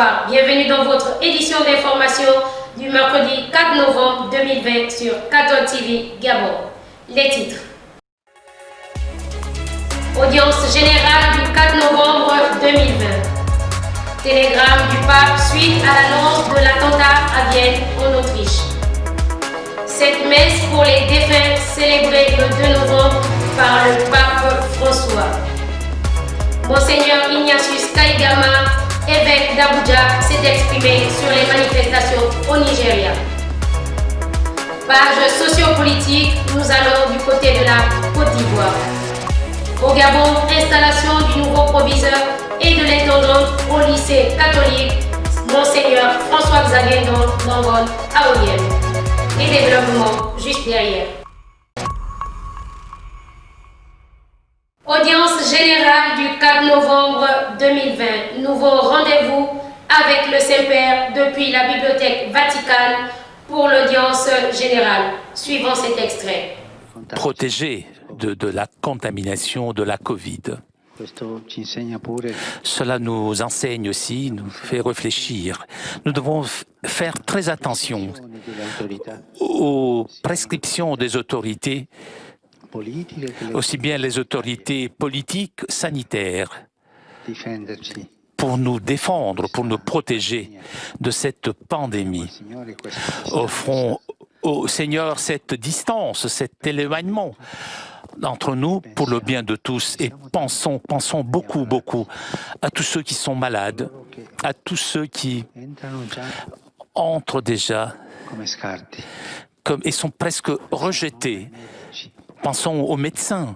Bonsoir, bienvenue dans votre édition d'information du mercredi 4 novembre 2020 sur Cathode TV Gabon. Les titres. Audience générale du 4 novembre 2020. Télégramme du pape suite à l'annonce de l'attentat à Vienne en Autriche. Cette messe pour les défunts célébrée le 2 novembre par le pape François. Monseigneur Ignatius Kaigama, évêque d'Abuja, s'est exprimé sur les manifestations au Nigeria. Page sociopolitique, nous allons du côté de la Côte d'Ivoire. Au Gabon, installation du nouveau proviseur et de l'intendant au lycée catholique Monseigneur François-Xavier Ndongon à Oyem. Et développement juste derrière. Audience générale du 4 novembre 2020. Nouveau rendez-vous avec le Saint-Père depuis la Bibliothèque Vaticane pour l'audience générale. Suivant cet extrait. Protégé de la contamination de la Covid. Cela nous enseigne aussi, nous fait réfléchir. Nous devons faire très attention aux prescriptions des autorités, aussi bien les autorités politiques, sanitaires, pour nous défendre, pour nous protéger de cette pandémie. Offrons au Seigneur cette distance, cet éloignement entre nous pour le bien de tous et pensons beaucoup à tous ceux qui sont malades, à tous ceux qui entrent déjà et sont presque rejetés. Pensons aux médecins,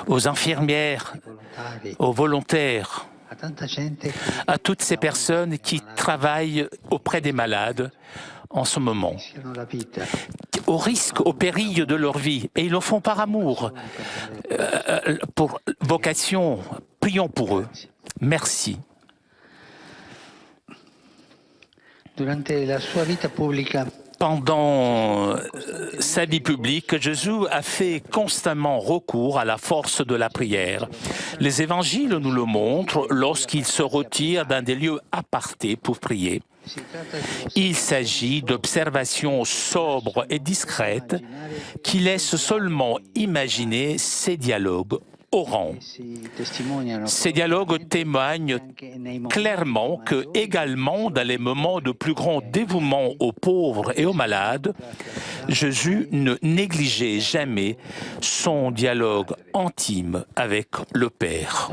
aux infirmières, aux volontaires, à toutes ces personnes qui travaillent auprès des malades en ce moment, au risque, au péril de leur vie, et ils le font par amour, pour vocation. Prions pour eux. Merci. Pendant sa vie publique, Jésus a fait constamment recours à la force de la prière. Les évangiles nous le montrent lorsqu'il se retire dans des lieux apartés pour prier. Il s'agit d'observations sobres et discrètes qui laissent seulement imaginer ces dialogues au rang. Ces dialogues témoignent clairement que, également dans les moments de plus grand dévouement aux pauvres et aux malades, Jésus ne négligeait jamais son dialogue intime avec le Père.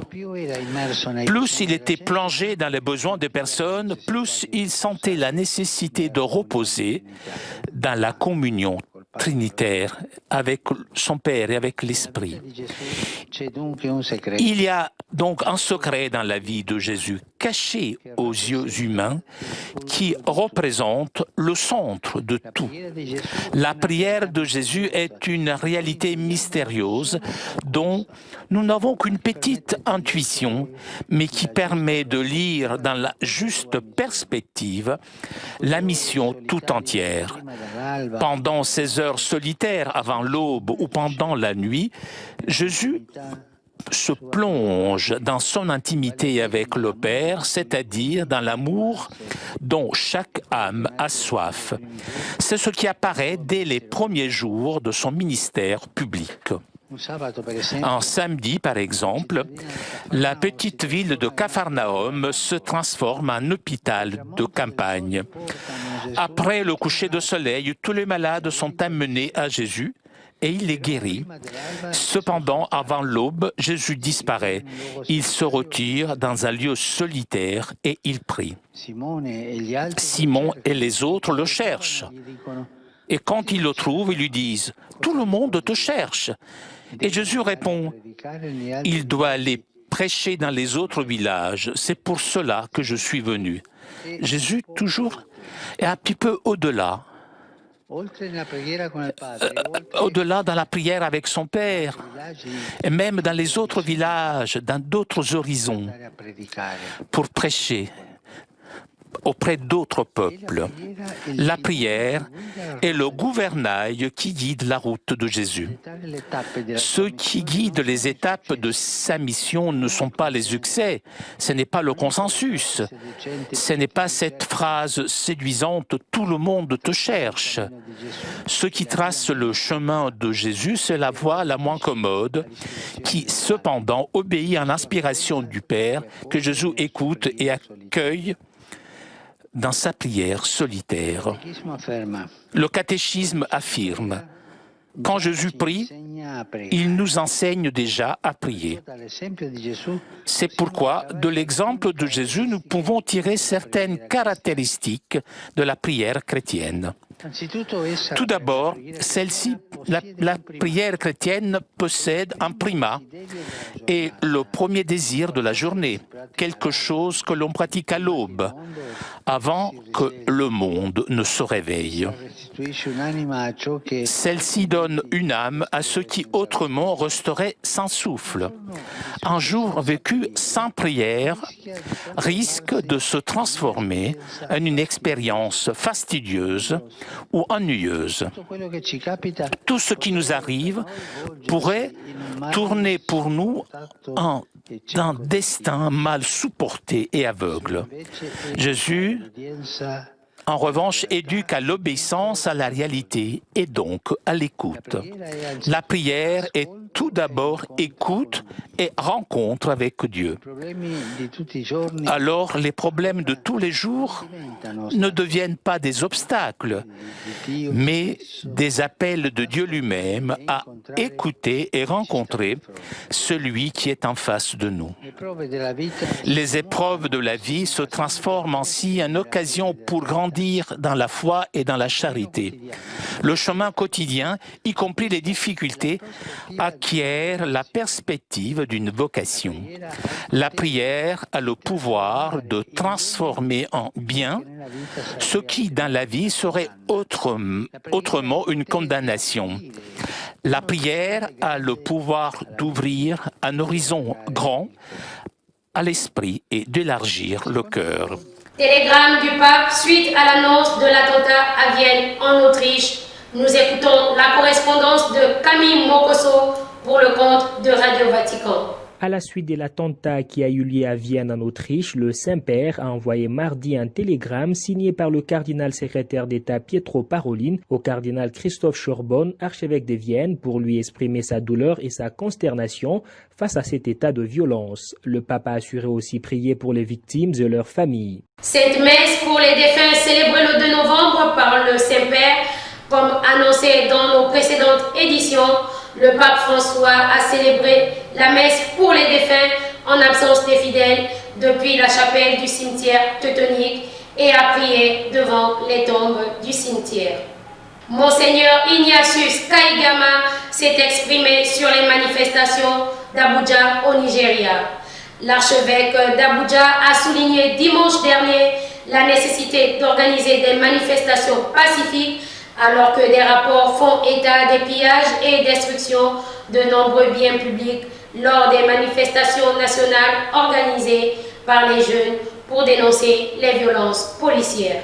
Plus il était plongé dans les besoins des personnes, plus il sentait la nécessité de reposer dans la communion trinitaire avec son Père et avec l'Esprit. Il y a donc un secret dans la vie de Jésus, caché aux yeux humains, qui représente le centre de tout. La prière de Jésus est une réalité mystérieuse dont nous n'avons qu'une petite intuition, mais qui permet de lire dans la juste perspective la mission tout entière. Pendant ces heures solitaires avant l'aube ou pendant la nuit, Jésus se plonge dans son intimité avec le Père, c'est-à-dire dans l'amour dont chaque âme a soif. C'est ce qui apparaît dès les premiers jours de son ministère public. Un samedi, par exemple, la petite ville de Capharnaüm se transforme en hôpital de campagne. Après le coucher de soleil, tous les malades sont amenés à Jésus et il les guérit. Cependant, avant l'aube, Jésus disparaît. Il se retire dans un lieu solitaire et il prie. Simon et les autres le cherchent. Et quand ils le trouvent, ils lui disent « Tout le monde te cherche ». Et Jésus répond « Il doit aller prêcher dans les autres villages. C'est pour cela que je suis venu. » Jésus, toujours, est un petit peu au-delà. Au-delà dans la prière avec son Père, et même dans les autres villages, dans d'autres horizons, pour prêcher, auprès d'autres peuples. La prière est le gouvernail qui guide la route de Jésus. Ceux qui guident les étapes de sa mission ne sont pas les succès, ce n'est pas le consensus, ce n'est pas cette phrase séduisante « tout le monde te cherche ». Ce qui trace le chemin de Jésus, c'est la voie la moins commode, qui cependant obéit à l'inspiration du Père que Jésus écoute et accueille dans sa prière solitaire. Le catéchisme affirme, quand Jésus prie, il nous enseigne déjà à prier. C'est pourquoi, de l'exemple de Jésus, nous pouvons tirer certaines caractéristiques de la prière chrétienne. Tout d'abord, la prière chrétienne possède un primat et le premier désir de la journée, quelque chose que l'on pratique à l'aube, avant que le monde ne se réveille. Celle-ci donne une âme à ceux qui autrement resteraient sans souffle. Un jour vécu sans prière risque de se transformer en une expérience fastidieuse ou ennuyeuse. Tout ce qui nous arrive pourrait tourner pour nous en un destin mal supporté et aveugle. Jésus, en revanche, éduque à l'obéissance à la réalité et donc à l'écoute. La prière est tout d'abord écoute et rencontre avec Dieu. Alors les problèmes de tous les jours ne deviennent pas des obstacles, mais des appels de Dieu lui-même à écouter et rencontrer celui qui est en face de nous. Les épreuves de la vie se transforment ainsi en occasion pour grandir dans la foi et dans la charité. Le chemin quotidien, y compris les difficultés, acquiert la perspective d'une vocation. La prière a le pouvoir de transformer en bien ce qui, dans la vie, serait autrement une condamnation. La prière a le pouvoir d'ouvrir un horizon grand à l'esprit et d'élargir le cœur. Télégramme du pape suite à l'annonce de l'attentat à Vienne, en Autriche. Nous écoutons la correspondance de Camille Mokosso pour le compte de Radio Vatican. À la suite de l'attentat qui a eu lieu à Vienne en Autriche, le Saint-Père a envoyé mardi un télégramme signé par le cardinal secrétaire d'État Pietro Parolin au cardinal Christophe Schorborn, archevêque de Vienne, pour lui exprimer sa douleur et sa consternation face à cet état de violence. Le pape a assuré aussi prier pour les victimes et leurs familles. Cette messe pour les défunts célébrée le 2 novembre par le Saint-Père, comme annoncé dans nos précédentes éditions, le pape François a célébré la messe pour les défunts en absence des fidèles depuis la chapelle du cimetière teutonique et a prié devant les tombes du cimetière. Monseigneur Ignatius Kaigama s'est exprimé sur les manifestations d'Abuja au Nigeria. L'archevêque d'Abuja a souligné dimanche dernier la nécessité d'organiser des manifestations pacifiques alors que des rapports font état des pillages et destructions de nombreux biens publics lors des manifestations nationales organisées par les jeunes pour dénoncer les violences policières.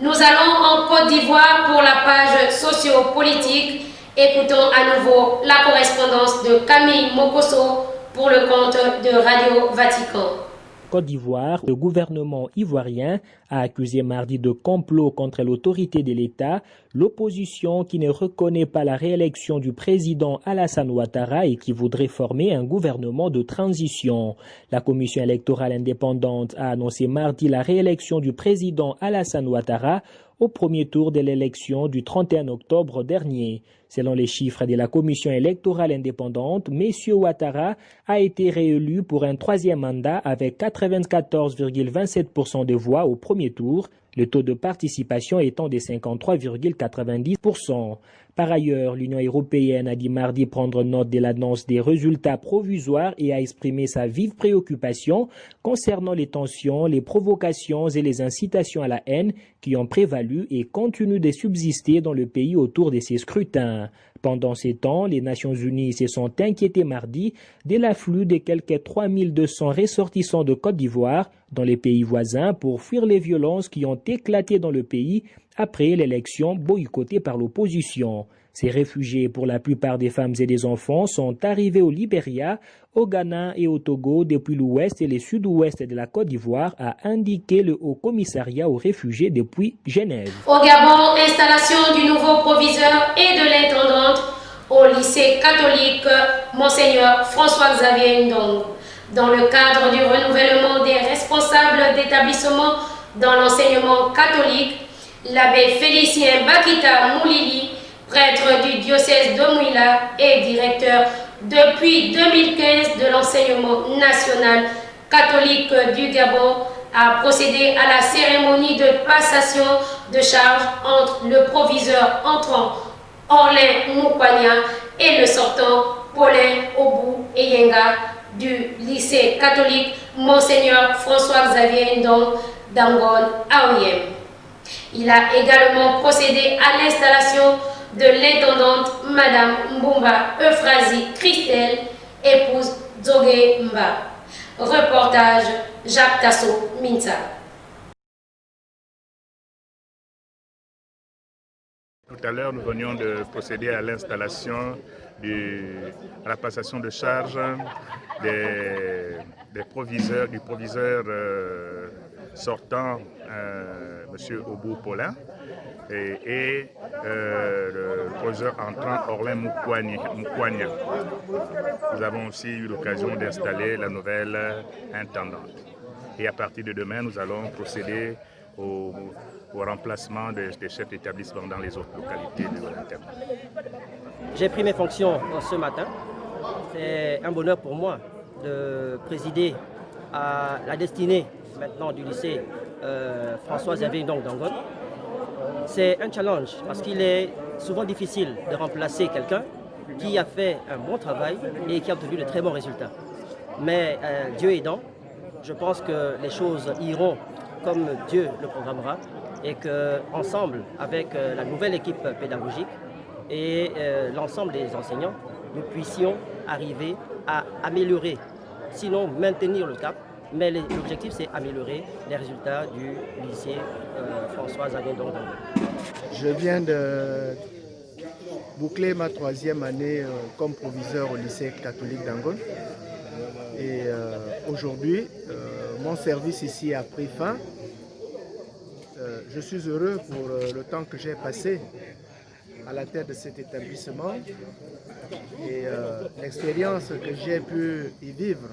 Nous allons en Côte d'Ivoire pour la page socio-politique. Écoutons à nouveau la correspondance de Camille Mokosso pour le compte de Radio Vatican. Côte d'Ivoire, le gouvernement ivoirien a accusé mardi de complot contre l'autorité de l'État, l'opposition qui ne reconnaît pas la réélection du président Alassane Ouattara et qui voudrait former un gouvernement de transition. La commission électorale indépendante a annoncé mardi la réélection du président Alassane Ouattara au premier tour de l'élection du 31 octobre dernier. Selon les chiffres de la commission électorale indépendante, M. Ouattara a été réélu pour un troisième mandat avec 94,27% des voix au premier tour, le taux de participation étant de 53,90%. Par ailleurs, l'Union européenne a dit mardi prendre note de l'annonce des résultats provisoires et a exprimé sa vive préoccupation concernant les tensions, les provocations et les incitations à la haine qui ont prévalu et continuent de subsister dans le pays autour de ces scrutins. Pendant ces temps, les Nations Unies se sont inquiétées mardi de l'afflux de quelques 3200 ressortissants de Côte d'Ivoire dans les pays voisins pour fuir les violences qui ont éclaté dans le pays après l'élection boycottée par l'opposition. Ces réfugiés, pour la plupart des femmes et des enfants, sont arrivés au Libéria, au Ghana et au Togo depuis l'ouest et le sud-ouest de la Côte d'Ivoire, a indiqué le Haut Commissariat aux réfugiés depuis Genève. Au Gabon, installation du nouveau proviseur et de l'intendante au lycée catholique Monseigneur François-Xavier Ndong. Dans le cadre du renouvellement des responsables d'établissement dans l'enseignement catholique, l'abbé Félicien Bakita Moulili, prêtre du diocèse de Mouila et directeur depuis 2015 de l'enseignement national catholique du Gabon, a procédé à la cérémonie de passation de charge entre le proviseur entrant Orlin Moukwania et le sortant Paulin Obou Eyenga du lycée catholique Monseigneur François-Xavier Ndong d'Angon Aouyem. Il a également procédé à l'installation de l'intendante Madame Mbumba Euphrasie Christelle, épouse Dzogé Mba. Reportage Jacques Tasso Minsa. Tout à l'heure, nous venions de procéder à l'installation, à la passation de charge du proviseur sortant, M. Obou Paulin, et le proviseur entrant Orlin Moukwania. Nous avons aussi eu l'occasion d'installer la nouvelle intendante. Et à partir de demain, nous allons procéder au remplacement des chefs d'établissement dans les autres localités de l'internat. J'ai pris mes fonctions ce matin. C'est un bonheur pour moi de présider à la destinée maintenant du lycée François-Xavier Ndong d'Angon. C'est un challenge parce qu'il est souvent difficile de remplacer quelqu'un qui a fait un bon travail et qui a obtenu de très bons résultats. Mais Dieu aidant, je pense que les choses iront comme Dieu le programmera et qu'ensemble, avec la nouvelle équipe pédagogique et l'ensemble des enseignants, nous puissions arriver à améliorer, sinon maintenir le cap. Mais l'objectif, c'est améliorer les résultats du lycée François-Xavier Ndong. Je viens de boucler ma 3e année comme proviseur au lycée catholique d'Angon. Et aujourd'hui, mon service ici a pris fin. Je suis heureux pour le temps que j'ai passé à la tête de cet établissement et l'expérience que j'ai pu y vivre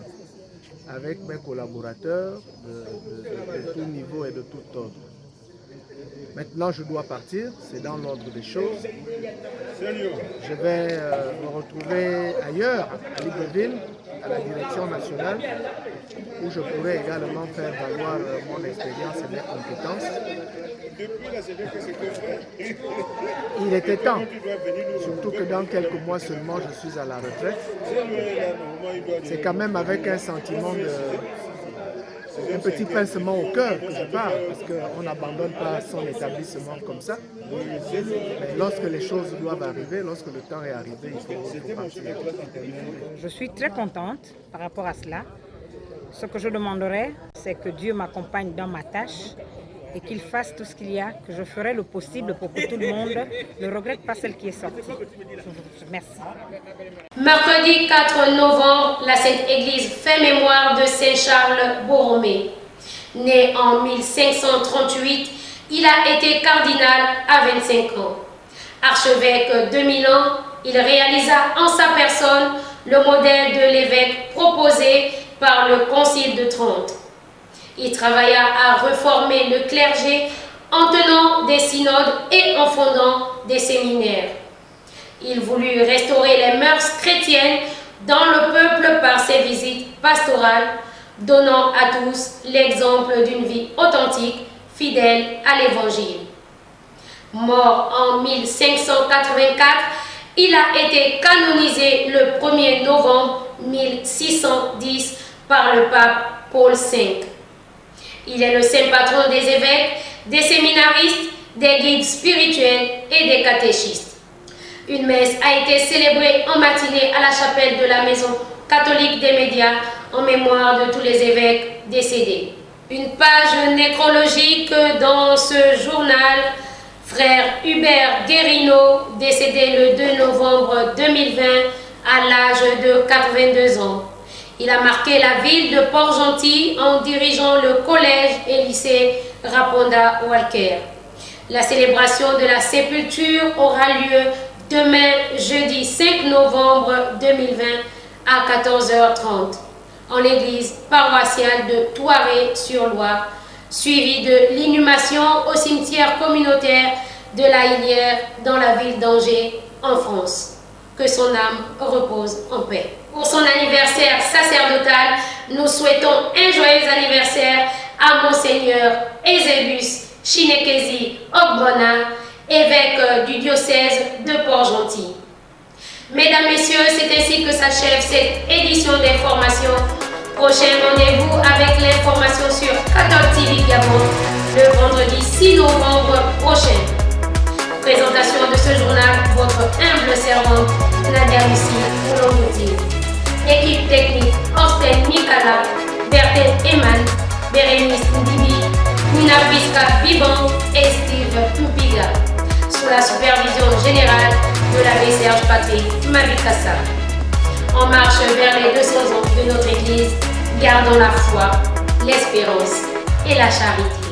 avec mes collaborateurs de tout niveau et de tout ordre. Maintenant, je dois partir, c'est dans l'ordre des choses. Je vais me retrouver ailleurs, à Libreville, à la direction nationale, où je pourrai également faire valoir mon expérience et mes compétences. Il était temps, surtout que dans quelques mois seulement, je suis à la retraite. C'est quand même avec un sentiment un petit pincement au cœur que je parle, parce qu'on n'abandonne pas son établissement comme ça. Mais lorsque les choses doivent arriver, lorsque le temps est arrivé, il faut partir. Je suis très contente par rapport à cela. Ce que je demanderais, c'est que Dieu m'accompagne dans ma tâche et qu'il fasse tout ce qu'il y a, que je ferai le possible pour que tout le monde ne regrette pas celle qui est sortie. Merci. Mercredi 4 novembre, la Sainte Église fait mémoire de Saint Charles Borromée. Né en 1538, il a été cardinal à 25 ans. Archevêque de Milan, il réalisa en sa personne le modèle de l'évêque proposé par le Concile de Trente. Il travailla à réformer le clergé en tenant des synodes et en fondant des séminaires. Il voulut restaurer les mœurs chrétiennes dans le peuple par ses visites pastorales, donnant à tous l'exemple d'une vie authentique, fidèle à l'Évangile. Mort en 1584, il a été canonisé le 1er novembre 1610 par le pape Paul V. Il est le saint patron des évêques, des séminaristes, des guides spirituels et des catéchistes. Une messe a été célébrée en matinée à la chapelle de la Maison catholique des médias en mémoire de tous les évêques décédés. Une page nécrologique dans ce journal, frère Hubert Guérino, décédé le 2 novembre 2020 à l'âge de 82 ans. Il a marqué la ville de Port-Gentil en dirigeant le collège et lycée Raponda Walker. La célébration de la sépulture aura lieu demain, jeudi 5 novembre 2020 à 14h30 en l'église paroissiale de Touaré-sur-Loire, suivie de l'inhumation au cimetière communautaire de la Hilière dans la ville d'Angers, en France. Que son âme repose en paix. Pour son anniversaire sacerdotal, nous souhaitons un joyeux anniversaire à Monseigneur Eusebus Chinekezi Ogbonna, évêque du diocèse de Port-Gentil. Mesdames, Messieurs, c'est ainsi que s'achève cette édition d'information. Prochain rendez-vous avec l'information sur Catholic TV Gabon le vendredi 6 novembre prochain. Présentation de ce journal, votre humble servante Nadia Lucie Oulomouti. Équipe technique Orsten Mikala, Berthe Eman, Bérénice Ndibi, Nina Piska Biban et Steve Mpiga. Sous la supervision générale de l'abbé Serge Patrick Mabikassa. En marche vers les 200 ans de notre Église, gardons la foi, l'espérance et la charité.